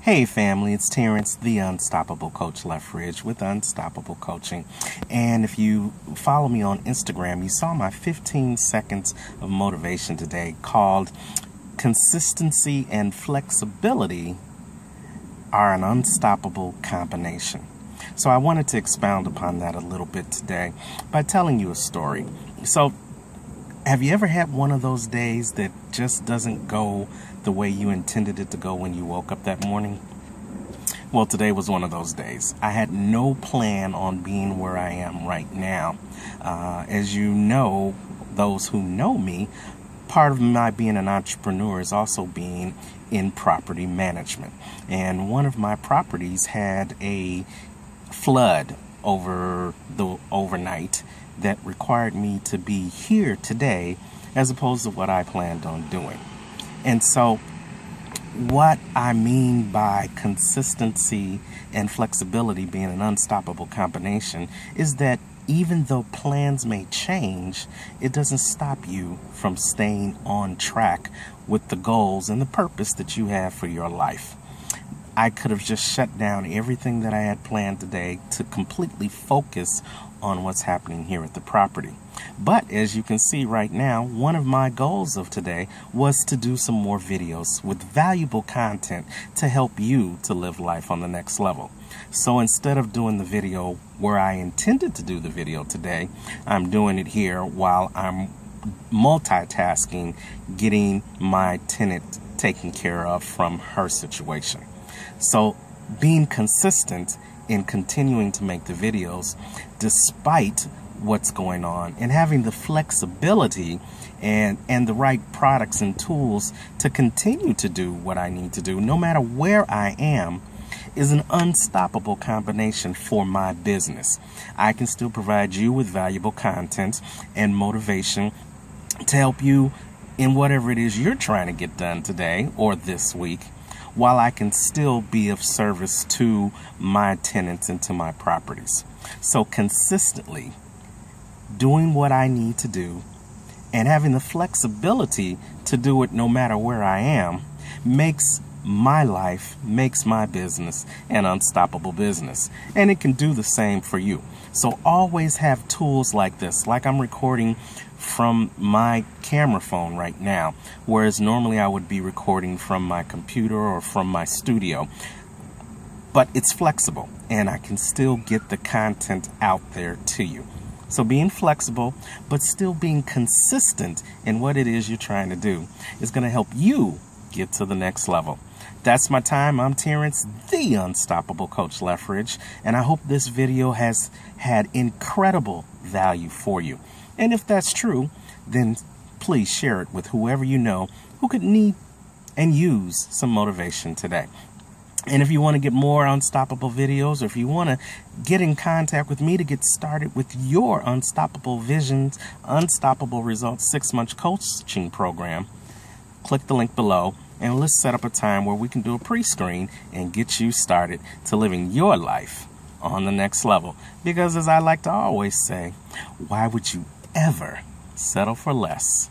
Hey family, it's Terrence, the Unstoppable Coach Lethbridge with Unstoppable Coaching. And if you follow me on Instagram, you saw my 15 seconds of motivation today called Consistency and Flexibility Are an Unstoppable Combination. So I wanted to expound upon that a little bit today by telling you a story. So have you ever had one of those days that just doesn't go the way you intended it to go when you woke up that morning? Well, today was one of those days. I had no plan on being where I am right now. As you know, those who know me, part of my being an entrepreneur is also being in property management. And one of my properties had a flood over the overnight that required me to be here today as opposed to what I planned on doing. And so what I mean by consistency and flexibility being an unstoppable combination is that even though plans may change, it doesn't stop you from staying on track with the goals and the purpose that you have for your life. I could have just shut down everything that I had planned today to completely focus on what's happening here at the property. But as you can see right now, one of my goals of today was to do some more videos with valuable content to help you to live life on the next level. So instead of doing the video where I intended to do the video today, I'm doing it here while I'm multitasking, getting my tenant taken care of from her situation. So being consistent in continuing to make the videos despite what's going on and having the flexibility and the right products and tools to continue to do what I need to do no matter where I am is an unstoppable combination for my business. I can still provide you with valuable content and motivation to help you in whatever it is you're trying to get done today or this week, while I can still be of service to my tenants and to my properties. So consistently doing what I need to do and having the flexibility to do it no matter where I am makes my life, makes my business an unstoppable business. And it can do the same for you. So always have tools like this, like I'm recording from my camera phone right now, whereas normally I would be recording from my computer or from my studio. But it's flexible and I can still get the content out there to you. So being flexible, but still being consistent in what it is you're trying to do is going to help you get to the next level. That's my time. I'm Terrence, the Unstoppable Coach Lethbridge, and I hope this video has had incredible value for you. And if that's true, then please share it with whoever you know who could need and use some motivation today. And if you want to get more unstoppable videos, or if you want to get in contact with me to get started with your Unstoppable Visions, Unstoppable Results 6-month coaching program, click the link below and let's set up a time where we can do a pre-screen and get you started to living your life on the next level. Because as I like to always say, why would you ever settle for less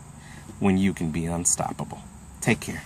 when you can be unstoppable? Take care.